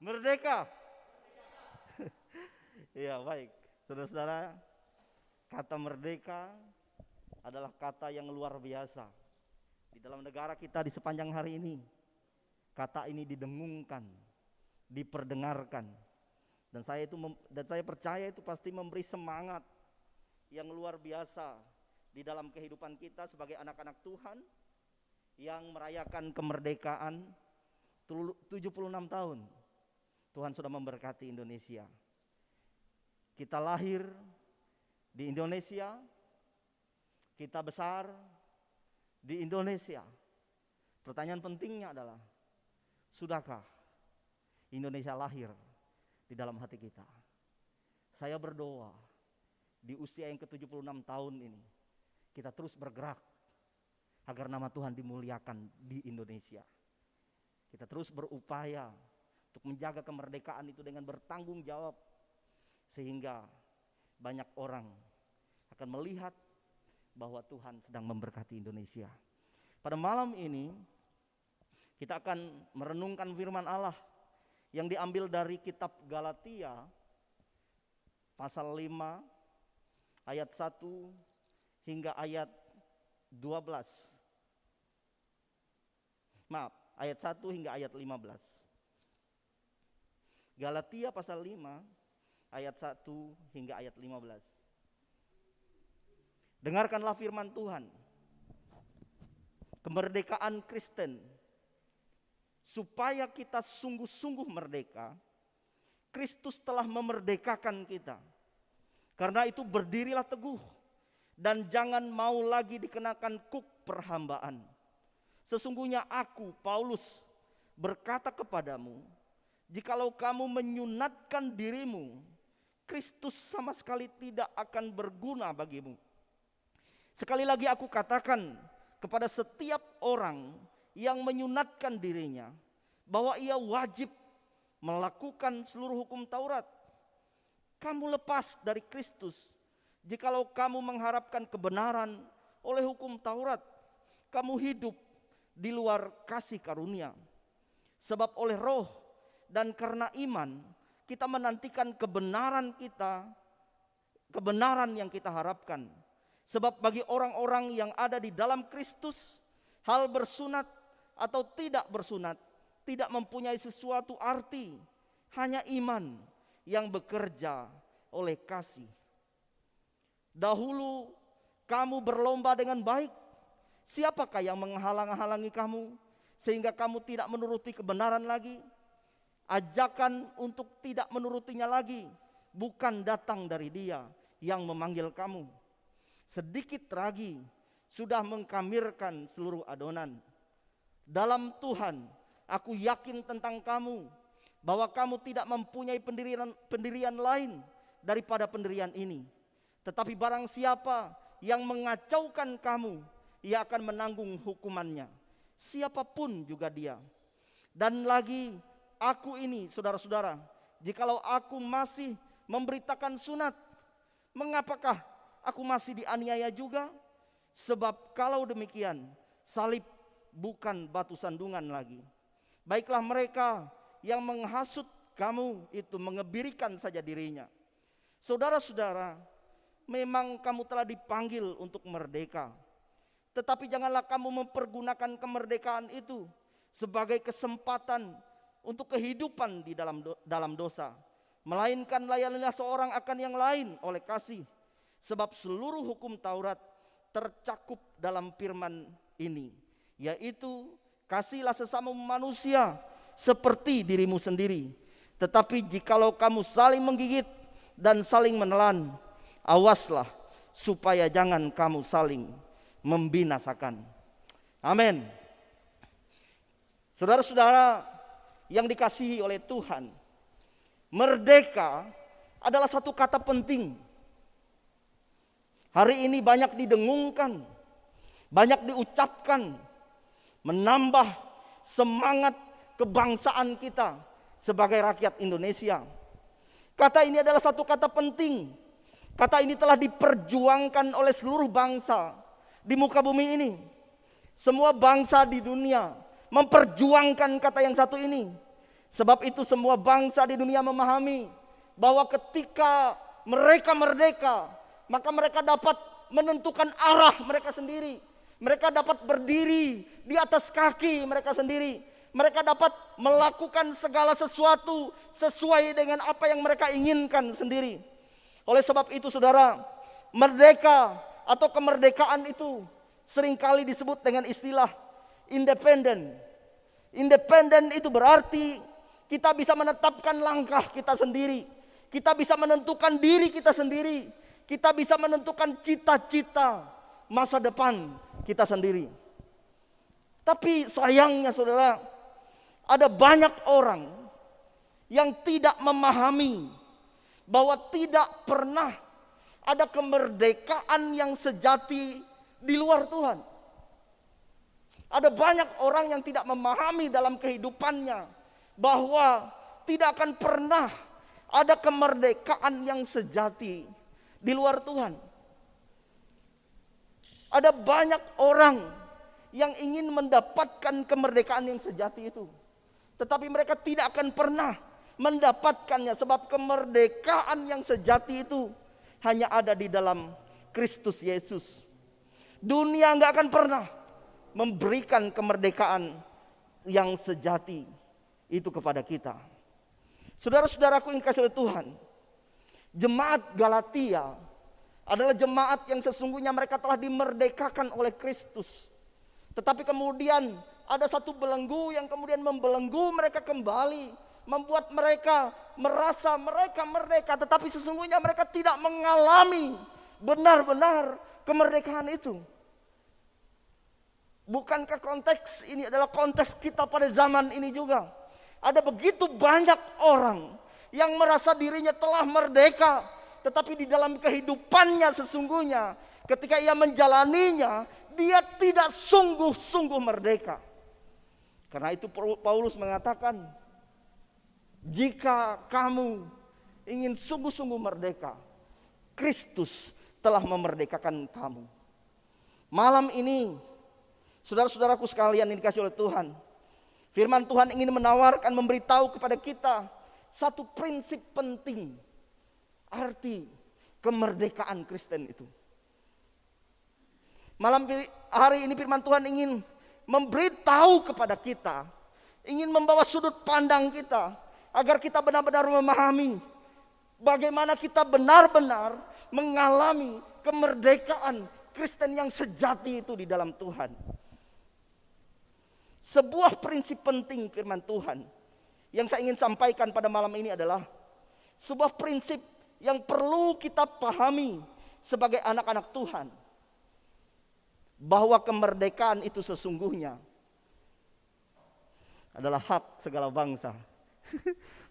Merdeka. Iya, baik. Saudara-saudara, kata merdeka adalah kata yang luar biasa. Di dalam negara kita di sepanjang hari ini, kata ini didengungkan, diperdengarkan. Dan saya percaya itu pasti memberi semangat yang luar biasa di dalam kehidupan kita sebagai anak-anak Tuhan yang merayakan kemerdekaan 76 tahun. Tuhan sudah memberkati Indonesia. Kita lahir di Indonesia, kita besar di Indonesia. Pertanyaan pentingnya adalah, sudahkah Indonesia lahir di dalam hati kita? Saya berdoa di usia yang ke-76 tahun ini, kita terus bergerak agar nama Tuhan dimuliakan di Indonesia. Kita terus berupaya untuk menjaga kemerdekaan itu dengan bertanggung jawab, sehingga banyak orang akan melihat bahwa Tuhan sedang memberkati Indonesia. Pada malam ini kita akan merenungkan firman Allah yang diambil dari kitab Galatia pasal 5 ayat 1 hingga ayat 12. Maaf, ayat 1 hingga ayat 15. Galatia pasal 5 ayat 1 hingga ayat 15. Dengarkanlah firman Tuhan. Kemerdekaan Kristen, supaya kita sungguh-sungguh merdeka, Kristus telah memerdekakan kita. Karena itu berdirilah teguh dan jangan mau lagi dikenakan kuk perhambaan. Sesungguhnya aku, Paulus, berkata kepadamu, jikalau kamu menyunatkan dirimu, Kristus sama sekali tidak akan berguna bagimu. Sekali lagi aku katakan kepada setiap orang yang menyunatkan dirinya, bahwa ia wajib melakukan seluruh hukum Taurat. Kamu lepas dari Kristus jikalau kamu mengharapkan kebenaran oleh hukum Taurat. Kamu hidup di luar kasih karunia. Sebab oleh roh dan karena iman kita menantikan kebenaran yang kita harapkan. Sebab bagi orang-orang yang ada di dalam Kristus, hal bersunat atau tidak bersunat tidak mempunyai sesuatu arti, hanya iman yang bekerja oleh kasih. Dahulu kamu berlomba dengan baik. Siapakah yang menghalang-halangi kamu sehingga kamu tidak menuruti kebenaran lagi? Ajakan untuk tidak menurutinya lagi bukan datang dari Dia yang memanggil kamu. Sedikit lagi sudah mengkamirkan seluruh adonan. Dalam Tuhan aku yakin tentang kamu, bahwa kamu tidak mempunyai pendirian lain daripada pendirian ini. Tetapi barang siapa yang mengacaukan kamu, ia akan menanggung hukumannya, siapapun juga dia. Dan lagi aku ini, saudara-saudara, jikalau aku masih memberitakan sunat, mengapakah aku masih dianiaya juga? Sebab kalau demikian, salib bukan batu sandungan lagi. Baiklah mereka yang menghasut kamu itu mengebirikan saja dirinya. Saudara-saudara, memang kamu telah dipanggil untuk merdeka. Tetapi janganlah kamu mempergunakan kemerdekaan itu sebagai kesempatan untuk kehidupan di dalam dosa. Melainkan layanilah seorang akan yang lain oleh kasih. Sebab seluruh hukum Taurat tercakup dalam firman ini, yaitu kasihlah sesama manusia seperti dirimu sendiri. Tetapi jikalau kamu saling menggigit dan saling menelan, awaslah supaya jangan kamu saling membinasakan. Amin. Saudara-saudara yang dikasihi oleh Tuhan, merdeka adalah satu kata penting. Hari ini banyak didengungkan, banyak diucapkan, menambah semangat kebangsaan kita sebagai rakyat Indonesia. Kata ini adalah satu kata penting. Kata ini telah diperjuangkan oleh seluruh bangsa di muka bumi ini. Semua bangsa di dunia memperjuangkan kata yang satu ini. Sebab itu semua bangsa di dunia memahami bahwa ketika mereka merdeka, maka mereka dapat menentukan arah mereka sendiri. Mereka dapat berdiri di atas kaki mereka sendiri. Mereka dapat melakukan segala sesuatu sesuai dengan apa yang mereka inginkan sendiri. Oleh sebab itu saudara, merdeka atau kemerdekaan itu seringkali disebut dengan istilah independen. Independen itu berarti kita bisa menetapkan langkah kita sendiri. Kita bisa menentukan diri kita sendiri. Kita bisa menentukan cita-cita masa depan kita sendiri. Tapi sayangnya saudara, ada banyak orang yang tidak memahami bahwa tidak pernah ada kemerdekaan yang sejati di luar Tuhan. Ada banyak orang yang tidak memahami dalam kehidupannya bahwa tidak akan pernah ada kemerdekaan yang sejati di luar Tuhan. Ada banyak orang yang ingin mendapatkan kemerdekaan yang sejati itu, tetapi mereka tidak akan pernah mendapatkannya, sebab kemerdekaan yang sejati itu hanya ada di dalam Kristus Yesus. Dunia nggak akan pernah memberikan kemerdekaan yang sejati itu kepada kita. Saudara-saudaraku yang kasih oleh Tuhan, jemaat Galatia adalah jemaat yang sesungguhnya mereka telah dimerdekakan oleh Kristus. Tetapi kemudian ada satu belenggu yang kemudian membelenggu mereka kembali, membuat mereka merasa mereka merdeka, tetapi sesungguhnya mereka tidak mengalami benar-benar kemerdekaan itu. Bukankah konteks ini adalah konteks kita pada zaman ini juga? Ada begitu banyak orang yang merasa dirinya telah merdeka, tetapi di dalam kehidupannya sesungguhnya ketika ia menjalaninya, dia tidak sungguh-sungguh merdeka. Karena itu Paulus mengatakan, jika kamu ingin sungguh-sungguh merdeka, Kristus telah memerdekakan kamu. Malam ini, saudara-saudaraku sekalian yang dikasih oleh Tuhan, firman Tuhan ingin menawarkan, memberitahu kepada kita satu prinsip penting arti kemerdekaan Kristen itu. Malam hari ini firman Tuhan ingin memberitahu kepada kita, ingin membawa sudut pandang kita, agar kita benar-benar memahami bagaimana kita benar-benar mengalami kemerdekaan Kristen yang sejati itu di dalam Tuhan. Sebuah prinsip penting firman Tuhan yang saya ingin sampaikan pada malam ini adalah sebuah prinsip yang perlu kita pahami sebagai anak-anak Tuhan, bahwa kemerdekaan itu sesungguhnya adalah hak segala bangsa.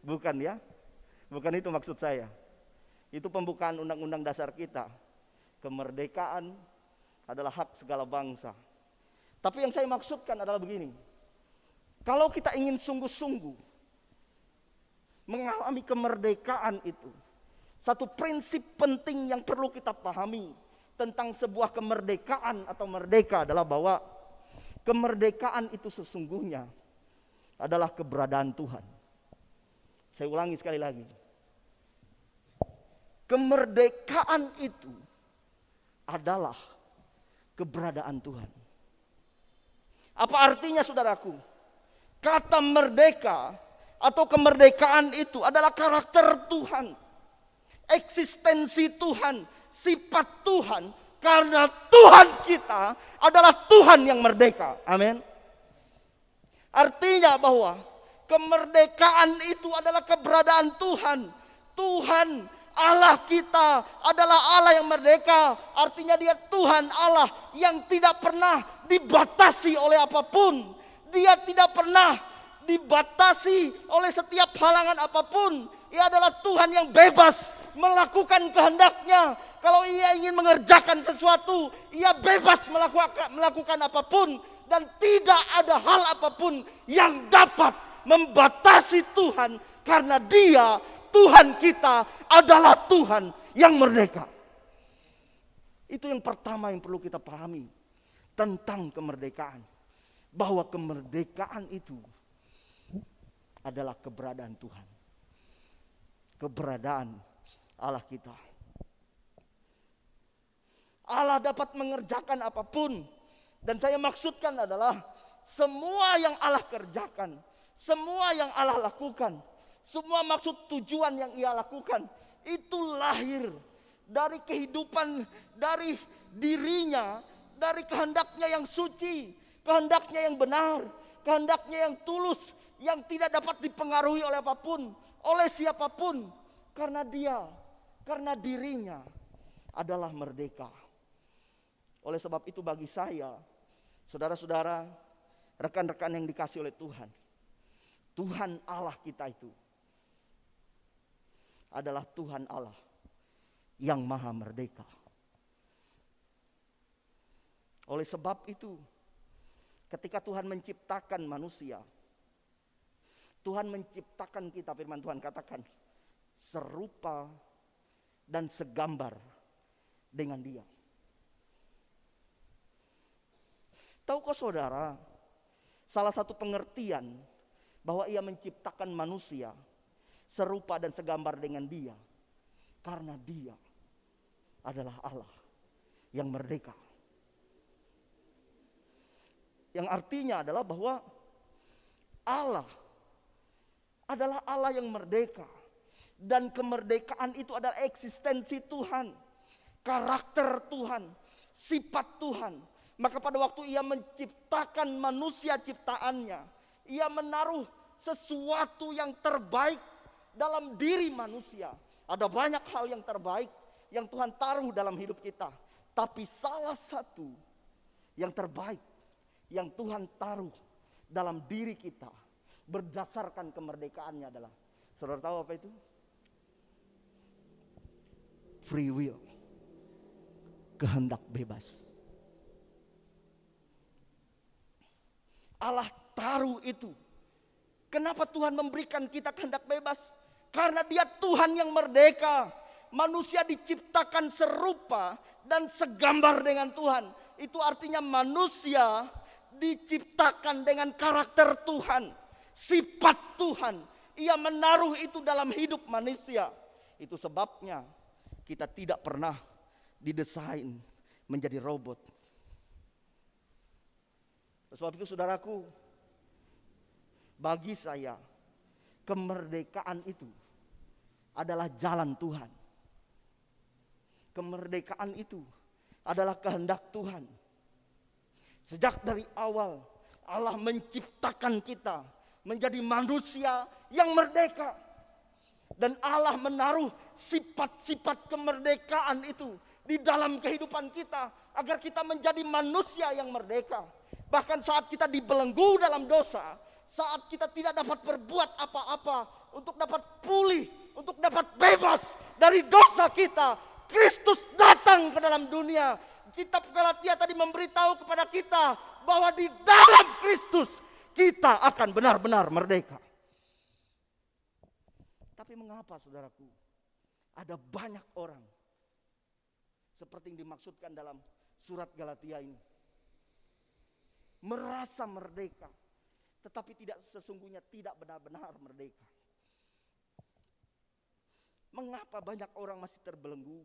Bukan ya, bukan itu maksud saya. Itu pembukaan undang-undang dasar kita. Kemerdekaan adalah hak segala bangsa. Tapi yang saya maksudkan adalah begini, kalau kita ingin sungguh-sungguh mengalami kemerdekaan itu, satu prinsip penting yang perlu kita pahami tentang sebuah kemerdekaan atau merdeka adalah bahwa kemerdekaan itu sesungguhnya adalah keberadaan Tuhan. Saya ulangi sekali lagi. Kemerdekaan itu adalah keberadaan Tuhan. Apa artinya saudaraku? Kata merdeka atau kemerdekaan itu adalah karakter Tuhan, eksistensi Tuhan, sifat Tuhan, karena Tuhan kita adalah Tuhan yang merdeka. Amin. Artinya bahwa kemerdekaan itu adalah keberadaan Tuhan. Tuhan Allah kita adalah Allah yang merdeka. Artinya dia Tuhan Allah yang tidak pernah dibatasi oleh apapun. Dia tidak pernah dibatasi oleh setiap halangan apapun. Ia adalah Tuhan yang bebas melakukan kehendaknya. Kalau ia ingin mengerjakan sesuatu, ia bebas melakukan apapun. Dan tidak ada hal apapun yang dapat membatasi Tuhan. Karena dia, Tuhan kita adalah Tuhan yang merdeka. Itu yang pertama yang perlu kita pahami tentang kemerdekaan. Bahwa kemerdekaan itu adalah keberadaan Tuhan. Keberadaan Allah kita. Allah dapat mengerjakan apapun. Dan saya maksudkan adalah semua yang Allah kerjakan, semua yang Allah lakukan, semua maksud tujuan yang Ia lakukan, itu lahir dari kehidupan, dari dirinya, dari kehendaknya yang suci, kehendaknya yang benar, kehendaknya yang tulus, yang tidak dapat dipengaruhi oleh apapun, oleh siapapun. Karena Dia, karena dirinya adalah merdeka. Oleh sebab itu bagi saya, saudara-saudara, rekan-rekan yang dikasih oleh Tuhan, Tuhan Allah kita itu adalah Tuhan Allah yang maha merdeka. Oleh sebab itu, ketika Tuhan menciptakan manusia, Tuhan menciptakan kita, firman Tuhan katakan, serupa dan segambar dengan Dia. Tahukah saudara, salah satu pengertian bahwa Ia menciptakan manusia serupa dan segambar dengan Dia, karena Dia adalah Allah yang merdeka. Yang artinya adalah bahwa Allah adalah Allah yang merdeka. Dan kemerdekaan itu adalah eksistensi Tuhan, karakter Tuhan, sifat Tuhan. Maka pada waktu Ia menciptakan manusia ciptaannya, Ia menaruh sesuatu yang terbaik dalam diri manusia. Ada banyak hal yang terbaik yang Tuhan taruh dalam hidup kita. Tapi salah satu yang terbaik yang Tuhan taruh dalam diri kita berdasarkan kemerdekaannya adalah, saudara tahu apa itu? Free will, kehendak bebas. Allah taruh itu. Kenapa Tuhan memberikan kita kehendak bebas? Karena Dia Tuhan yang merdeka. Manusia diciptakan serupa dan segambar dengan Tuhan. Itu artinya manusia diciptakan dengan karakter Tuhan, sifat Tuhan. Ia menaruh itu dalam hidup manusia. Itu sebabnya kita tidak pernah didesain menjadi robot. Sebab itu saudaraku, bagi saya kemerdekaan itu adalah jalan Tuhan. Kemerdekaan itu adalah kehendak Tuhan. Sejak dari awal Allah menciptakan kita menjadi manusia yang merdeka. Dan Allah menaruh sifat-sifat kemerdekaan itu di dalam kehidupan kita agar kita menjadi manusia yang merdeka. Bahkan saat kita dibelenggu dalam dosa, saat kita tidak dapat berbuat apa-apa untuk dapat pulih, untuk dapat bebas dari dosa kita, Kristus datang ke dalam dunia. Kitab Galatia tadi memberitahu kepada kita bahwa di dalam Kristus kita akan benar-benar merdeka. Tapi mengapa saudaraku, ada banyak orang seperti yang dimaksudkan dalam surat Galatia ini, merasa merdeka, tetapi sesungguhnya tidak benar-benar merdeka. Mengapa banyak orang masih terbelenggu?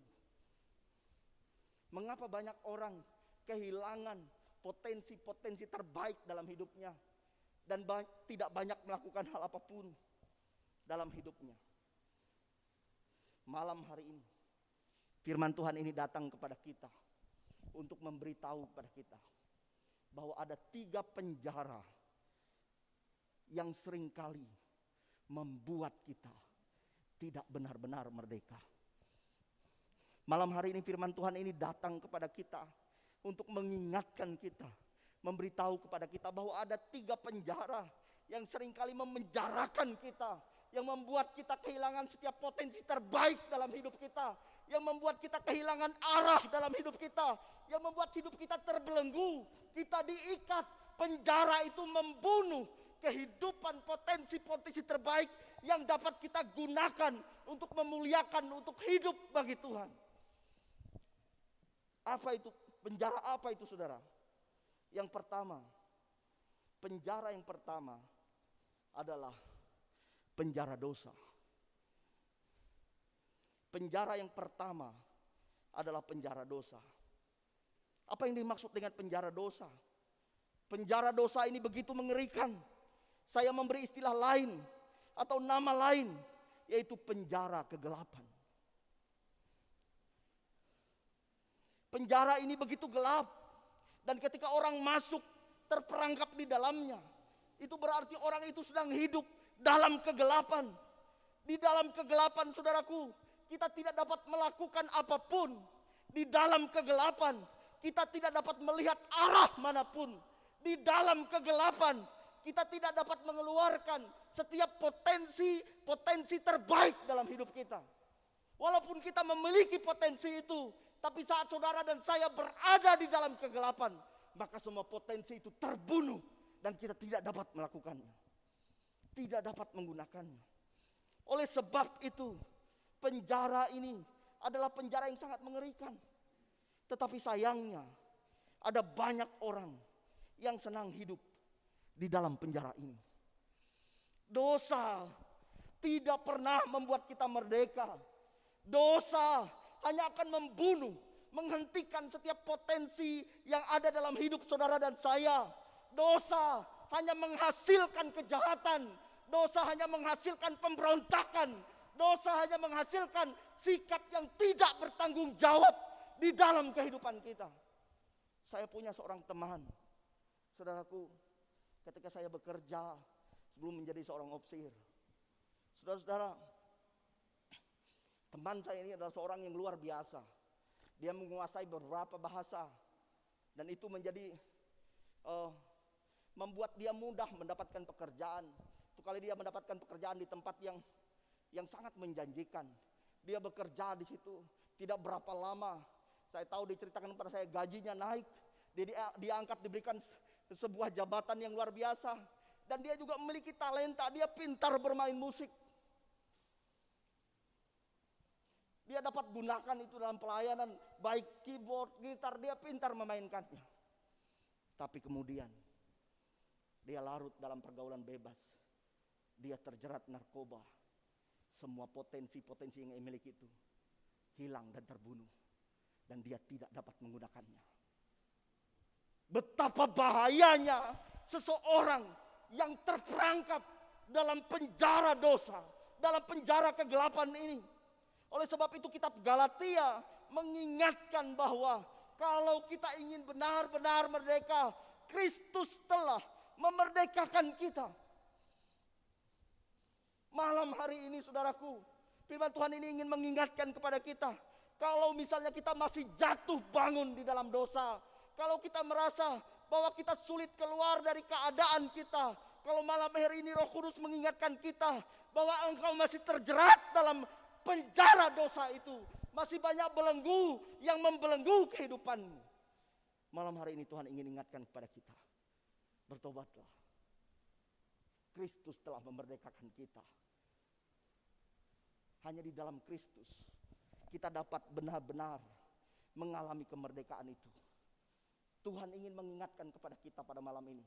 Mengapa banyak orang kehilangan potensi-potensi terbaik dalam hidupnya dan tidak banyak melakukan hal apapun dalam hidupnya? Malam hari ini firman Tuhan ini datang kepada kita untuk memberitahu kepada kita bahwa ada 3 penjara yang seringkali membuat kita tidak benar-benar merdeka. Malam hari ini firman Tuhan ini datang kepada kita untuk mengingatkan kita, memberitahu kepada kita bahwa ada 3 penjara yang seringkali memenjarakan kita, yang membuat kita kehilangan setiap potensi terbaik dalam hidup kita, yang membuat kita kehilangan arah dalam hidup kita, yang membuat hidup kita terbelenggu, kita diikat. Penjara itu membunuh kehidupan potensi-potensi terbaik yang dapat kita gunakan untuk memuliakan, untuk hidup bagi Tuhan. Apa itu penjara? Apa itu saudara? Yang pertama, penjara yang pertama adalah penjara dosa. Penjara yang pertama adalah penjara dosa. Apa yang dimaksud dengan penjara dosa? Penjara dosa ini begitu mengerikan. Saya memberi istilah lain atau nama lain, yaitu penjara kegelapan. Penjara ini begitu gelap, dan ketika orang masuk terperangkap di dalamnya, itu berarti orang itu sedang hidup dalam kegelapan. Di dalam kegelapan, saudaraku, kita tidak dapat melakukan apapun. Di dalam kegelapan, kita tidak dapat melihat arah manapun. Di dalam kegelapan, kita tidak dapat mengeluarkan setiap potensi terbaik dalam hidup kita. Walaupun kita memiliki potensi itu, tapi saat saudara dan saya berada di dalam kegelapan, maka semua potensi itu terbunuh dan kita tidak dapat melakukannya. Tidak dapat menggunakannya. Oleh sebab itu, penjara ini adalah penjara yang sangat mengerikan. Tetapi sayangnya, ada banyak orang yang senang hidup di dalam penjara ini. Dosa tidak pernah membuat kita merdeka. Dosa hanya akan membunuh, menghentikan setiap potensi yang ada dalam hidup saudara dan saya. Dosa hanya menghasilkan kejahatan. Dosa hanya menghasilkan pemberontakan. Dosa hanya menghasilkan sikap yang tidak bertanggung jawab di dalam kehidupan kita. Saya punya seorang teman, saudaraku, ketika saya bekerja sebelum menjadi seorang opsir. Saudara-saudara, teman saya ini adalah seorang yang luar biasa. Dia menguasai beberapa bahasa, dan itu menjadi membuat dia mudah mendapatkan pekerjaan. Itu kali dia mendapatkan pekerjaan di tempat yang sangat menjanjikan. Dia bekerja di situ tidak berapa lama. Saya tahu diceritakan kepada saya gajinya naik. Dia diangkat, diberikan sebuah jabatan yang luar biasa. Dan dia juga memiliki talenta, dia pintar bermain musik. Dia dapat gunakan itu dalam pelayanan, baik keyboard, gitar, dia pintar memainkannya. Tapi kemudian dia larut dalam pergaulan bebas. Dia terjerat narkoba. Semua potensi-potensi yang dia miliki itu hilang dan terbunuh. Dan dia tidak dapat menggunakannya. Betapa bahayanya seseorang yang terperangkap dalam penjara dosa, dalam penjara kegelapan ini. Oleh sebab itu kitab Galatia mengingatkan bahwa kalau kita ingin benar-benar merdeka, Kristus telah memerdekakan kita. Malam hari ini saudaraku, firman Tuhan ini ingin mengingatkan kepada kita. Kalau misalnya kita masih jatuh bangun di dalam dosa, kalau kita merasa bahwa kita sulit keluar dari keadaan kita, kalau malam hari ini Roh Kudus mengingatkan kita bahwa engkau masih terjerat dalam penjara dosa itu, masih banyak belenggu yang membelenggu kehidupanmu. Malam hari ini Tuhan ingin ingatkan kepada kita, bertobatlah. Kristus telah memerdekakan kita. Hanya di dalam Kristus kita dapat benar-benar mengalami kemerdekaan itu. Tuhan ingin mengingatkan kepada kita pada malam ini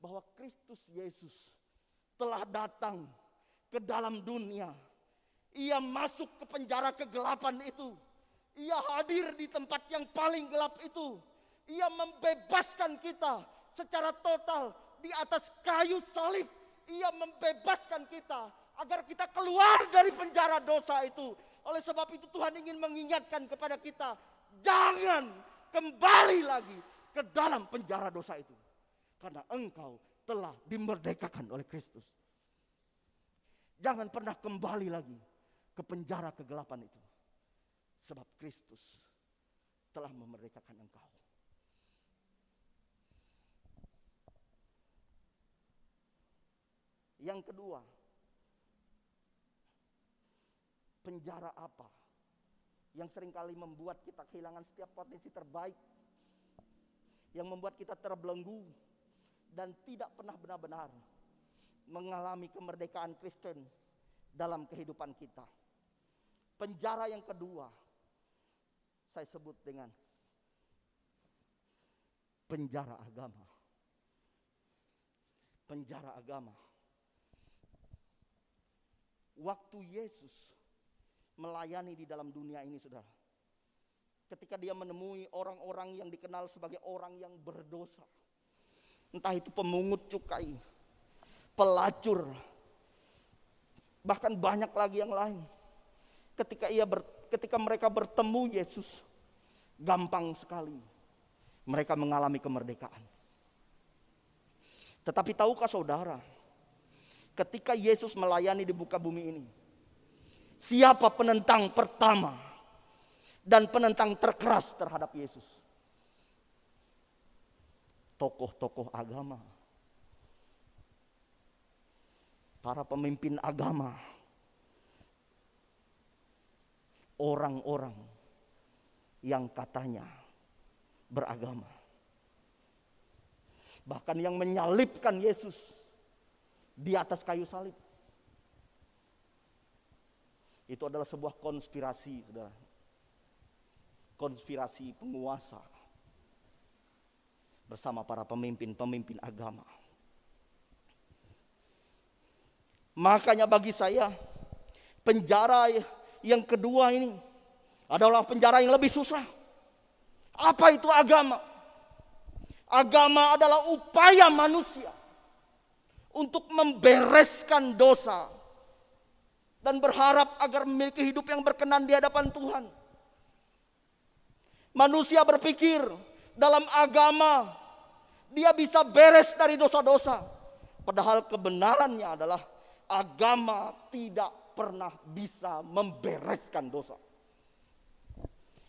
bahwa Kristus Yesus telah datang ke dalam dunia. Ia masuk ke penjara kegelapan itu. Ia hadir di tempat yang paling gelap itu. Ia membebaskan kita secara total di atas kayu salib. Ia membebaskan kita agar kita keluar dari penjara dosa itu. Oleh sebab itu Tuhan ingin mengingatkan kepada kita, jangan kembali lagi ke dalam penjara dosa itu. Karena engkau telah dimerdekakan oleh Kristus. Jangan pernah kembali lagi ke penjara kegelapan itu. Sebab Kristus telah memerdekakan engkau. Yang kedua, penjara apa yang seringkali membuat kita kehilangan setiap potensi terbaik, yang membuat kita terbelenggu dan tidak pernah benar-benar mengalami kemerdekaan Kristen dalam kehidupan kita. Penjara yang kedua saya sebut dengan penjara agama. Penjara agama. Waktu Yesus melayani di dalam dunia ini, saudara, ketika dia menemui orang-orang yang dikenal sebagai orang yang berdosa, entah itu pemungut cukai, pelacur, bahkan banyak lagi yang lain. Ketika mereka bertemu Yesus, gampang sekali mereka mengalami kemerdekaan. Tetapi tahukah saudara, ketika Yesus melayani di muka bumi ini, siapa penentang pertama dan penentang terkeras terhadap Yesus? Tokoh-tokoh agama, para pemimpin agama, orang-orang yang katanya beragama, bahkan yang menyalibkan Yesus di atas kayu salib. Itu adalah sebuah konspirasi, saudara. Konspirasi penguasa bersama para pemimpin-pemimpin agama. Makanya bagi saya, penjara yang kedua ini adalah penjara yang lebih susah. Apa itu agama? Agama adalah upaya manusia untuk membereskan dosa dan berharap agar memiliki hidup yang berkenan di hadapan Tuhan. Manusia berpikir dalam agama dia bisa beres dari dosa-dosa. Padahal kebenarannya adalah agama tidak pernah bisa membereskan dosa.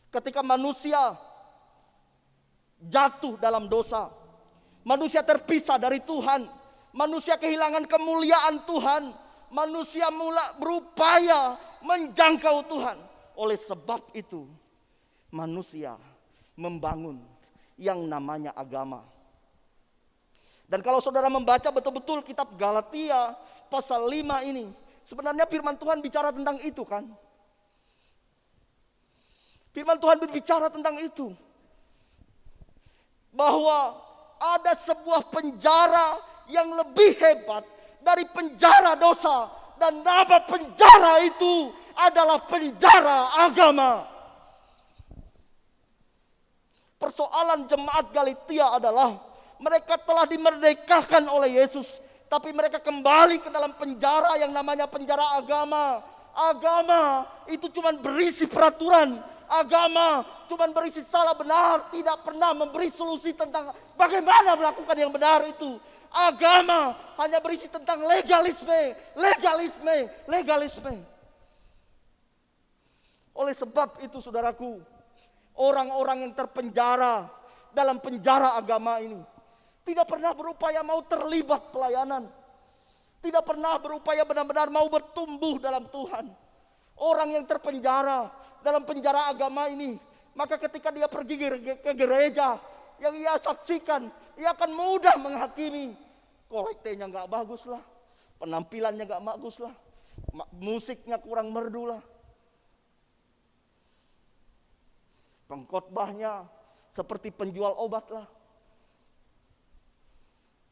Ketika manusia jatuh dalam dosa, manusia terpisah dari Tuhan, manusia kehilangan kemuliaan Tuhan, manusia mula berupaya menjangkau Tuhan. Oleh sebab itu, manusia membangun yang namanya agama. Dan kalau saudara membaca betul-betul kitab Galatia pasal 5 ini, sebenarnya firman Tuhan bicara tentang itu kan? Firman Tuhan berbicara tentang itu. Bahwa ada sebuah penjara yang lebih hebat dari penjara dosa. Dan nama penjara itu adalah penjara agama. Persoalan jemaat Galatia adalah mereka telah dimerdekakan oleh Yesus, tapi mereka kembali ke dalam penjara yang namanya penjara agama. Agama itu cuma berisi peraturan. Agama cuma berisi salah benar, tidak pernah memberi solusi tentang bagaimana melakukan yang benar itu. Agama hanya berisi tentang legalisme. Oleh sebab itu saudaraku, orang-orang yang terpenjara dalam penjara agama ini tidak pernah berupaya mau terlibat pelayanan. Tidak pernah berupaya benar-benar mau bertumbuh dalam Tuhan. Orang yang terpenjara dalam penjara agama ini, maka ketika dia pergi ke gereja, yang ia saksikan, ia akan mudah menghakimi. Kolektenya gak bagus lah, penampilannya gak bagus lah, musiknya kurang merdu lah, pengkhotbahnya seperti penjual obat lah.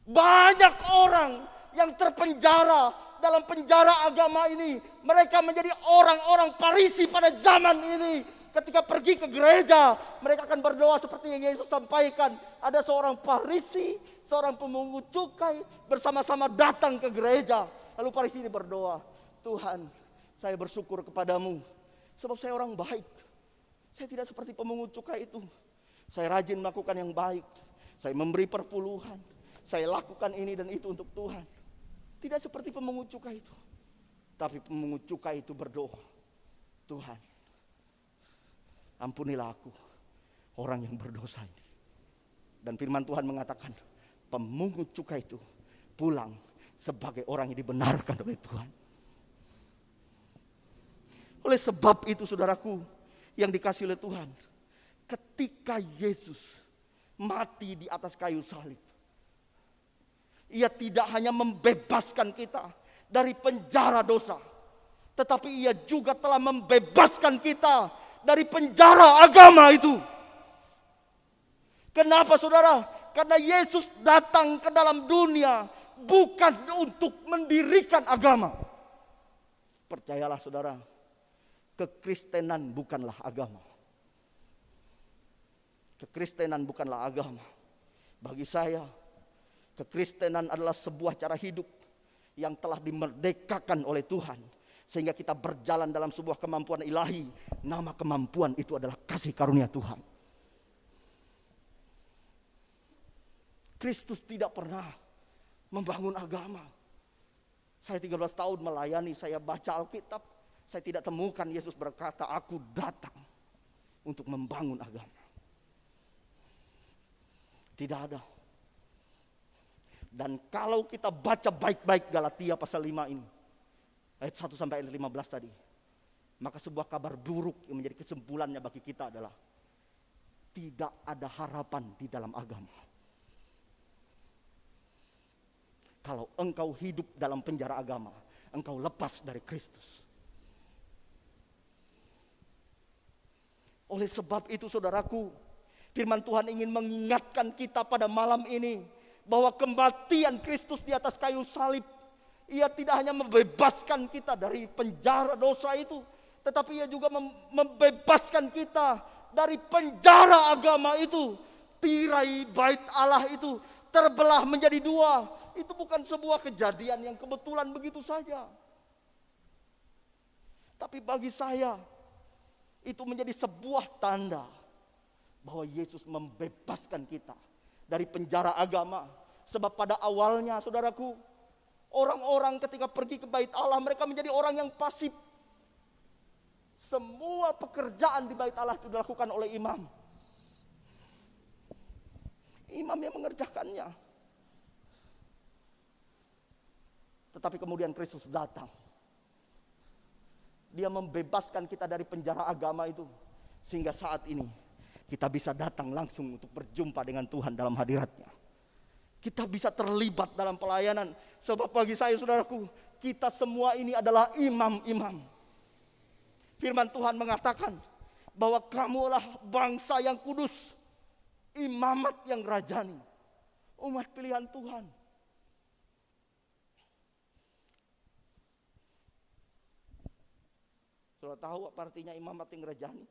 Banyak orang yang terpenjara dalam penjara agama ini, mereka menjadi orang-orang Farisi pada zaman ini. Ketika pergi ke gereja, mereka akan berdoa seperti yang Yesus sampaikan. Ada seorang Farisi, seorang pemungut cukai bersama-sama datang ke gereja. Lalu Farisi ini berdoa, Tuhan, saya bersyukur kepadamu sebab saya orang baik. Saya tidak seperti pemungut cukai itu. Saya rajin melakukan yang baik. Saya memberi perpuluhan. Saya lakukan ini dan itu untuk Tuhan. Tidak seperti pemungut cukai itu. Tapi pemungut cukai itu berdoa, Tuhan, ampunilah aku, orang yang berdosa ini. Dan firman Tuhan mengatakan, pemungut cukai itu pulang sebagai orang yang dibenarkan oleh Tuhan. Oleh sebab itu saudaraku yang dikasihi oleh Tuhan, ketika Yesus mati di atas kayu salib, Ia tidak hanya membebaskan kita dari penjara dosa, tetapi Ia juga telah membebaskan kita dari penjara agama itu. Kenapa saudara? Karena Yesus datang ke dalam dunia bukan untuk mendirikan agama, Percayalah saudara, kekristenan bukanlah agama. Kekristenan bukanlah agama. Bagi saya, kekristenan adalah sebuah cara hidup yang telah dimerdekakan oleh Tuhan, sehingga kita berjalan dalam sebuah kemampuan ilahi. Nama kemampuan itu adalah kasih karunia Tuhan. Kristus tidak pernah membangun agama. Saya 13 tahun melayani, saya baca Alkitab, saya tidak temukan Yesus berkata, aku datang untuk membangun agama. Tidak ada. Dan kalau kita baca baik-baik Galatia pasal 5 ini, ayat 1 sampai ayat 15 tadi, maka sebuah kabar buruk yang menjadi kesimpulannya bagi kita adalah tidak ada harapan di dalam agama. Kalau engkau hidup dalam penjara agama, engkau lepas dari Kristus. Oleh sebab itu saudaraku, firman Tuhan ingin mengingatkan kita pada malam ini bahwa kematian Kristus di atas kayu salib, Ia tidak hanya membebaskan kita dari penjara dosa itu, tetapi Ia juga membebaskan kita dari penjara agama itu. Tirai bait Allah itu terbelah menjadi dua. Itu bukan sebuah kejadian yang kebetulan begitu saja. Tapi bagi saya, itu menjadi sebuah tanda bahwa Yesus membebaskan kita dari penjara agama. Sebab pada awalnya saudaraku, orang-orang ketika pergi ke bait Allah, mereka menjadi orang yang pasif. Semua pekerjaan di bait Allah itu dilakukan oleh imam. Imam yang mengerjakannya. Tetapi kemudian Kristus datang. Dia membebaskan kita dari penjara agama itu. Sehingga saat ini kita bisa datang langsung untuk berjumpa dengan Tuhan dalam hadiratnya. Kita bisa terlibat dalam pelayanan. Sebab bagi saya saudaraku, kita semua ini adalah imam-imam. Firman Tuhan mengatakan bahwa kamulah bangsa yang kudus, imamat yang rajani, umat pilihan Tuhan. Sudah tahu apa artinya imamat yang rajani?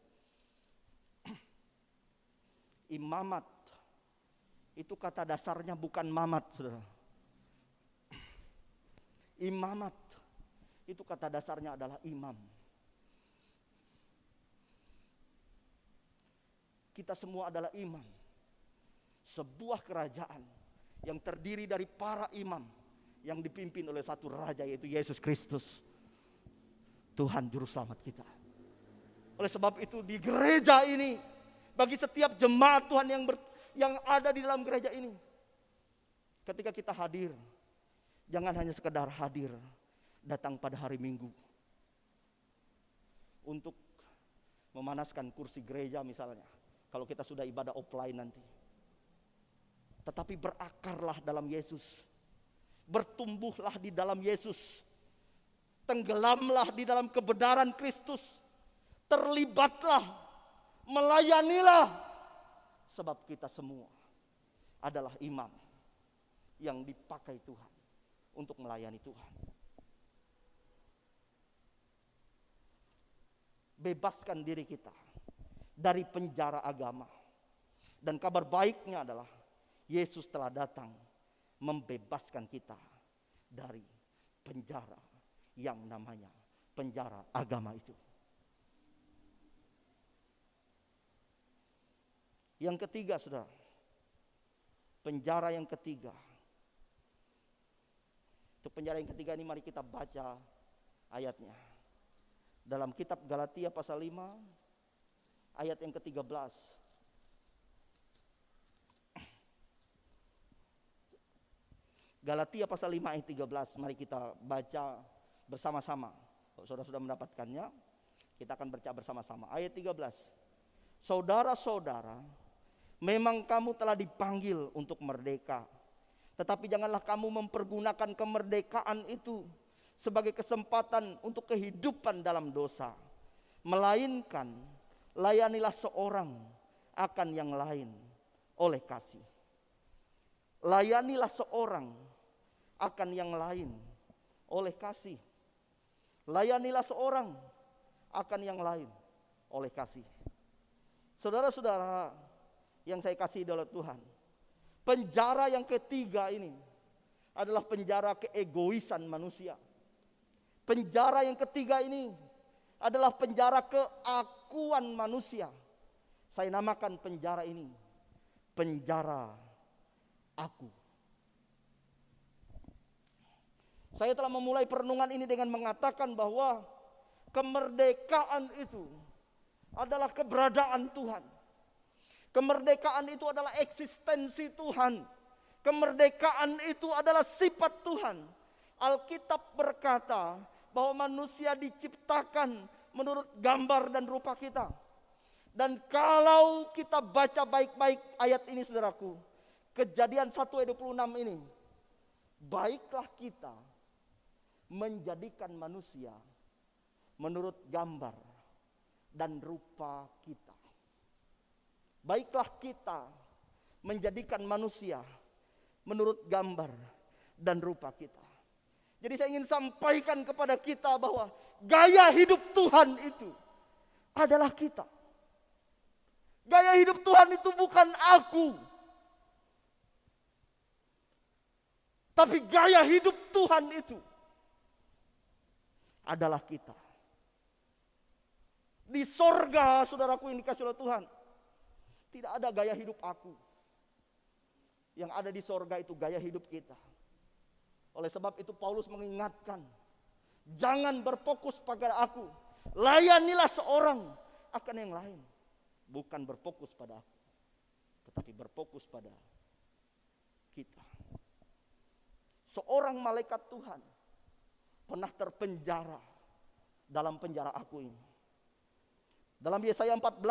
Imamat itu kata dasarnya bukan mamat, saudara. Imamat itu kata dasarnya adalah imam. Kita semua adalah imam. Sebuah kerajaan yang terdiri dari para imam yang dipimpin oleh satu raja, yaitu Yesus Kristus, Tuhan Juru Selamat kita. Oleh sebab itu di gereja ini, bagi setiap jemaat Tuhan yang ada di dalam gereja ini, ketika kita hadir, jangan hanya sekedar hadir datang pada hari Minggu untuk memanaskan kursi gereja misalnya, kalau kita sudah ibadah offline nanti. Tetapi berakarlah dalam Yesus, bertumbuhlah di dalam Yesus, tenggelamlah di dalam kebenaran Kristus, terlibatlah, melayanilah, sebab kita semua adalah imam yang dipakai Tuhan untuk melayani Tuhan. Bebaskan diri kita dari penjara agama. Dan kabar baiknya adalah Yesus telah datang membebaskan kita dari penjara yang namanya penjara agama itu. Yang ketiga, saudara, penjara yang ketiga. Untuk penjara yang ketiga ini mari kita baca ayatnya. Dalam kitab Galatia pasal 5 ayat yang ke-13. Galatia pasal 5 ayat 13, mari kita baca bersama-sama. Kalau saudara sudah mendapatkannya, kita akan baca bersama-sama. Ayat 13. Saudara-saudara, memang kamu telah dipanggil untuk merdeka. Tetapi janganlah kamu mempergunakan kemerdekaan itu sebagai kesempatan untuk kehidupan dalam dosa. Melainkan, layanilah seorang akan yang lain oleh kasih. Layanilah seorang akan yang lain oleh kasih. Layanilah seorang akan yang lain oleh kasih. Saudara-saudara yang saya kasih oleh Tuhan, penjara yang ketiga ini adalah penjara keegoisan manusia. Penjara yang ketiga ini adalah penjara keakuan manusia. Saya namakan penjara ini penjara aku. Saya telah memulai perenungan ini dengan mengatakan bahwa kemerdekaan itu adalah keberadaan Tuhan. Kemerdekaan itu adalah eksistensi Tuhan. Kemerdekaan itu adalah sifat Tuhan. Alkitab berkata bahwa manusia diciptakan menurut gambar dan rupa kita. Dan kalau kita baca baik-baik ayat ini saudaraku, Kejadian 1 ayat 26 ini, baiklah kita menjadikan manusia menurut gambar dan rupa kita. Baiklah kita menjadikan manusia menurut gambar dan rupa kita. Jadi saya ingin sampaikan kepada kita bahwa gaya hidup Tuhan itu adalah kita. Gaya hidup Tuhan itu bukan aku, tapi gaya hidup Tuhan itu adalah kita. Di sorga, saudaraku yang dikasih oleh Tuhan, tidak ada gaya hidup aku. Yang ada di sorga itu gaya hidup kita. Oleh sebab itu Paulus mengingatkan, jangan berfokus pada aku, layanilah seorang akan yang lain. Bukan berfokus pada aku, tetapi berfokus pada kita. Seorang malaikat Tuhan pernah terpenjara dalam penjara aku ini. Dalam Yesaya 14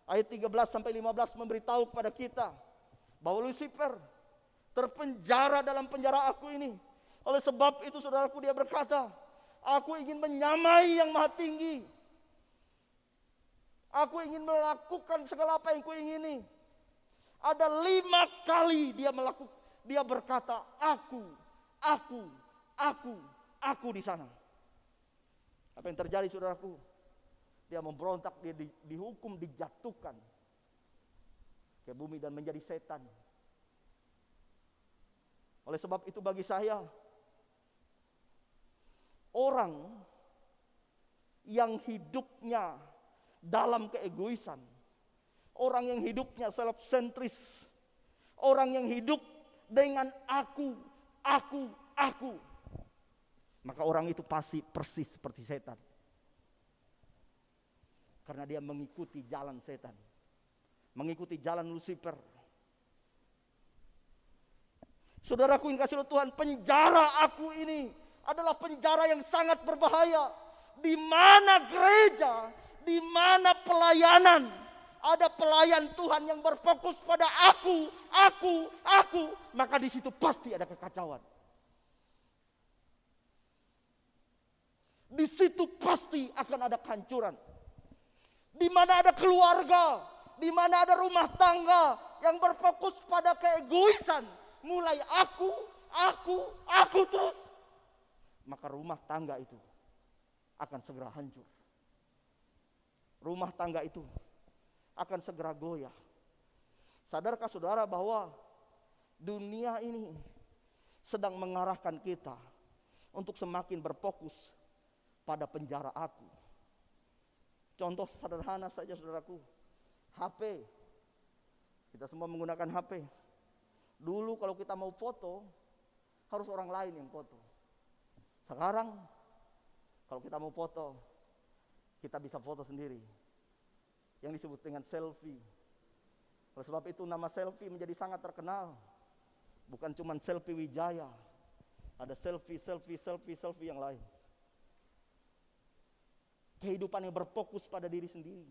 ayat 13 sampai 15 memberitahu kepada kita bahwa Lucifer terpenjara dalam penjara aku ini. Oleh sebab itu saudaraku, dia berkata, aku ingin menyamai yang maha tinggi. Aku ingin melakukan segala apa yang kuingini. Ada 5 kali dia berkata, aku di sana. Apa yang terjadi saudaraku? Dia memberontak, dia dihukum, dijatuhkan ke bumi dan menjadi setan. Oleh sebab itu bagi saya, orang yang hidupnya dalam keegoisan, orang yang hidupnya self-sentris, orang yang hidup dengan aku, maka orang itu pasti persis seperti setan. Karena dia mengikuti jalan setan, mengikuti jalan Lucifer. Saudaraku yang kasih Tuhan, penjara aku ini adalah penjara yang sangat berbahaya. Di mana gereja, di mana pelayanan, ada pelayan Tuhan yang berfokus pada aku, maka di situ pasti ada kekacauan. Di situ pasti akan ada kehancuran. Di mana ada keluarga, di mana ada rumah tangga yang berfokus pada keegoisan, mulai aku terus, maka rumah tangga itu akan segera hancur. Rumah tangga itu akan segera goyah. Sadarkah saudara bahwa dunia ini sedang mengarahkan kita untuk semakin berfokus pada penjara aku. Contoh sederhana saja saudaraku, HP. Kita semua menggunakan HP. Dulu kalau kita mau foto, harus orang lain yang foto. Sekarang kalau kita mau foto, kita bisa foto sendiri, yang disebut dengan selfie. Oleh sebab itu nama selfie menjadi sangat terkenal. Bukan cuma selfie Wijaya, ada selfie yang lain. Kehidupan yang berfokus pada diri sendiri,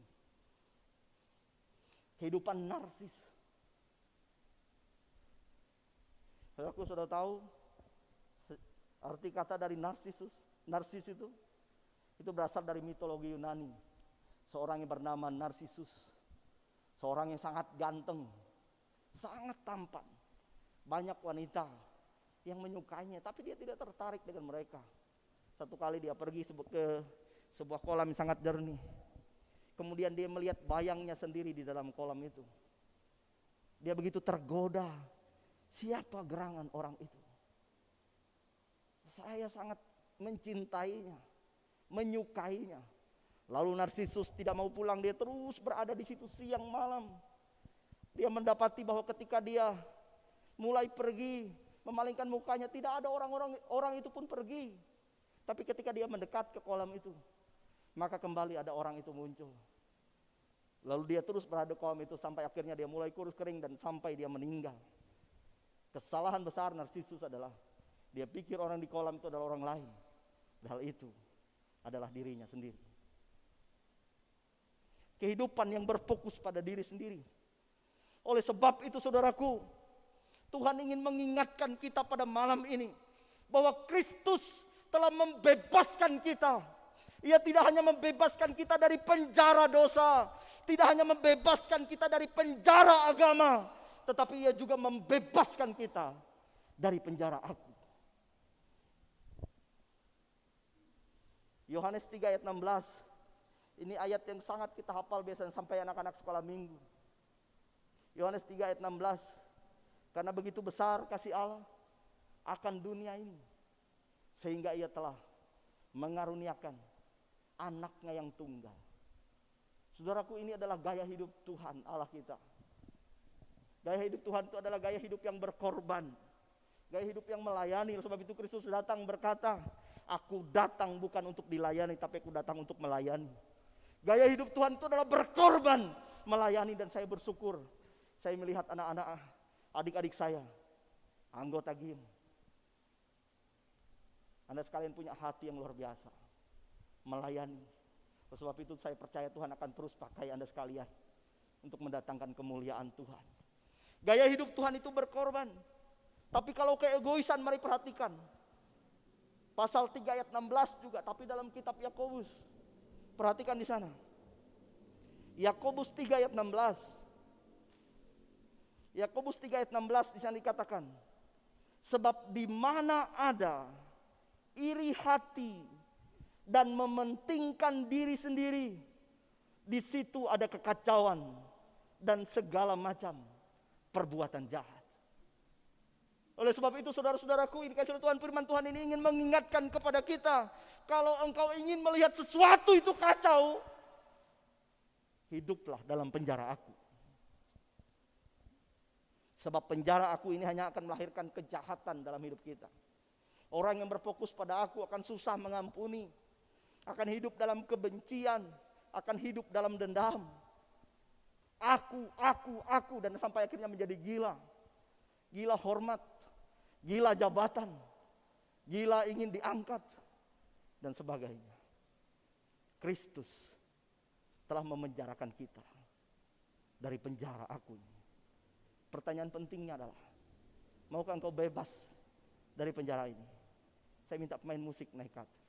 kehidupan narsis. Aku sudah tahu arti kata dari narsis itu berasal dari mitologi Yunani. Seorang yang bernama Narsisus, seorang yang sangat ganteng, sangat tampan. Banyak wanita yang menyukainya, tapi dia tidak tertarik dengan mereka. Satu kali dia pergi ke sebuah kolam yang sangat jernih. Kemudian dia melihat bayangnya sendiri di dalam kolam itu. Dia begitu tergoda. Siapa gerangan orang itu? Saya sangat mencintainya, menyukainya. Lalu Narsisus tidak mau pulang, dia terus berada di situ siang malam. Dia mendapati bahwa ketika dia mulai pergi, memalingkan mukanya, tidak ada orang itu pun pergi. Tapi ketika dia mendekat ke kolam itu, maka kembali ada orang itu muncul. Lalu dia terus berada di kolam itu sampai akhirnya dia mulai kurus kering dan sampai dia meninggal. Kesalahan besar Narsisus adalah dia pikir orang di kolam itu adalah orang lain. Hal itu adalah dirinya sendiri. Kehidupan yang berfokus pada diri sendiri. Oleh sebab itu saudaraku, Tuhan ingin mengingatkan kita pada malam ini bahwa Kristus telah membebaskan kita. Ia tidak hanya membebaskan kita dari penjara dosa, tidak hanya membebaskan kita dari penjara agama, tetapi ia juga membebaskan kita dari penjara aku. Yohanes 3 ayat 16. Ini ayat yang sangat kita hafal biasanya sampai anak-anak sekolah minggu. Yohanes 3 ayat 16. Karena begitu besar kasih Allah akan dunia ini, sehingga ia telah mengaruniakan anaknya yang tunggal. Saudaraku, ini adalah gaya hidup Tuhan Allah kita. Gaya hidup Tuhan itu adalah gaya hidup yang berkorban, gaya hidup yang melayani. Sebab itu Kristus datang berkata, aku datang bukan untuk dilayani, tapi aku datang untuk melayani. Gaya hidup Tuhan itu adalah berkorban, melayani. Dan saya bersyukur, saya melihat anak-anak, adik-adik saya, anggota GIM. Anda sekalian punya hati yang luar biasa, melayani. Oleh sebab itu saya percaya Tuhan akan terus pakai Anda sekalian untuk mendatangkan kemuliaan Tuhan. Gaya hidup Tuhan itu berkorban. Tapi kalau keegoisan, mari perhatikan. Pasal 3 ayat 16 juga, tapi dalam kitab Yakobus. Perhatikan di sana. Yakobus 3 ayat 16. Yakobus 3 ayat 16 di sana dikatakan, sebab di mana ada iri hati dan mementingkan diri sendiri, di situ ada kekacauan dan segala macam perbuatan jahat. Oleh sebab itu saudara-saudaraku, ini kasih Tuhan, firman Tuhan ini ingin mengingatkan kepada kita, kalau engkau ingin melihat sesuatu itu kacau, hiduplah dalam penjara aku. Sebab penjara aku ini hanya akan melahirkan kejahatan dalam hidup kita. Orang yang berfokus pada aku akan susah mengampuni, akan hidup dalam kebencian, akan hidup dalam dendam. Aku, dan sampai akhirnya menjadi gila. Gila hormat, gila jabatan, gila ingin diangkat, dan sebagainya. Kristus telah memenjarakan kita dari penjara aku ini. Pertanyaan pentingnya adalah, maukah engkau bebas dari penjara ini? Saya minta pemain musik naik ke atas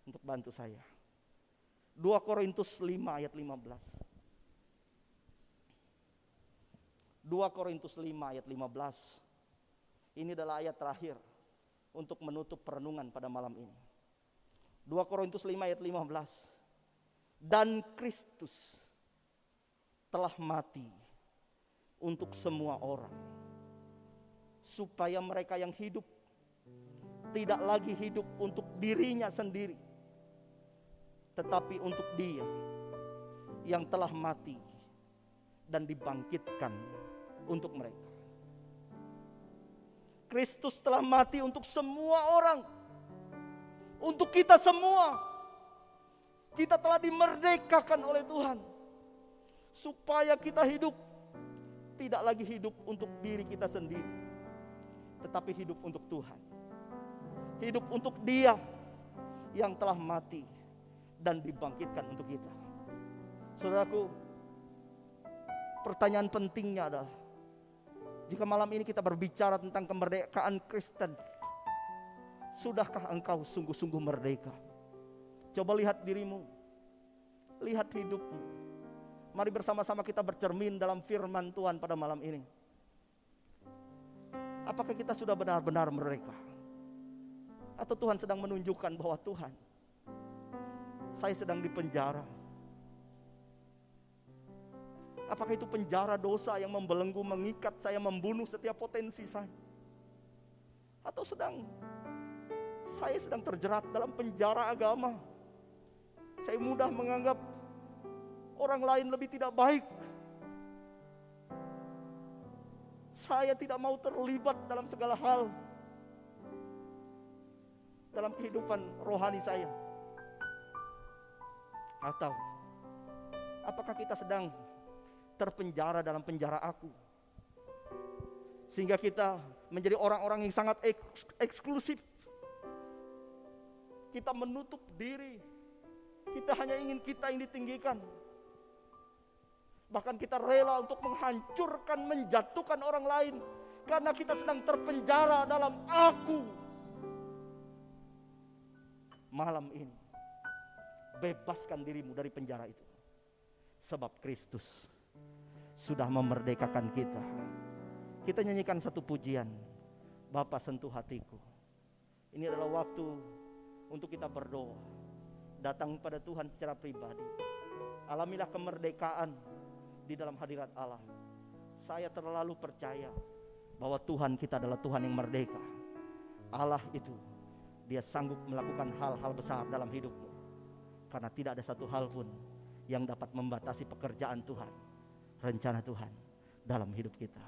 untuk bantu saya. 2 Korintus 5 ayat 15. 2 Korintus 5 ayat 15. Ini adalah ayat terakhir untuk menutup perenungan pada malam ini. 2 Korintus 5 ayat 15. Dan Kristus telah mati untuk semua orang, supaya mereka yang hidup tidak lagi hidup untuk dirinya sendiri, tetapi untuk Dia yang telah mati dan dibangkitkan untuk mereka. Kristus telah mati untuk semua orang, untuk kita semua. Kita telah dimerdekakan oleh Tuhan, supaya kita hidup tidak lagi hidup untuk diri kita sendiri, tetapi hidup untuk Tuhan. Hidup untuk Dia yang telah mati dan dibangkitkan untuk kita. Saudaraku, pertanyaan pentingnya adalah, jika malam ini kita berbicara tentang kemerdekaan Kristen, sudahkah engkau sungguh-sungguh merdeka? Coba lihat dirimu, lihat hidupmu. Mari bersama-sama kita bercermin dalam firman Tuhan pada malam ini. Apakah kita sudah benar-benar merdeka? Atau Tuhan sedang menunjukkan bahwa Tuhan, saya sedang dipenjara. Apakah itu penjara dosa yang membelenggu, mengikat saya, membunuh setiap potensi saya? Atau saya sedang terjerat dalam penjara agama. Saya mudah menganggap orang lain lebih tidak baik. Saya tidak mau terlibat dalam segala hal dalam kehidupan rohani saya. Atau apakah kita sedang terpenjara dalam penjara aku, sehingga kita menjadi orang-orang yang sangat eksklusif. Kita menutup diri, kita hanya ingin kita yang ditinggikan. Bahkan kita rela untuk menghancurkan, menjatuhkan orang lain, karena kita sedang terpenjara dalam aku. Malam ini, bebaskan dirimu dari penjara itu. Sebab Kristus sudah memerdekakan kita. Kita nyanyikan satu pujian, Bapa sentuh hatiku. Ini adalah waktu untuk kita berdoa, datang pada Tuhan secara pribadi. Alamilah kemerdekaan di dalam hadirat Allah. Saya terlalu percaya bahwa Tuhan kita adalah Tuhan yang merdeka. Allah itu, Dia sanggup melakukan hal-hal besar dalam hidupmu, karena tidak ada satu hal pun yang dapat membatasi pekerjaan Tuhan, rencana Tuhan dalam hidup kita.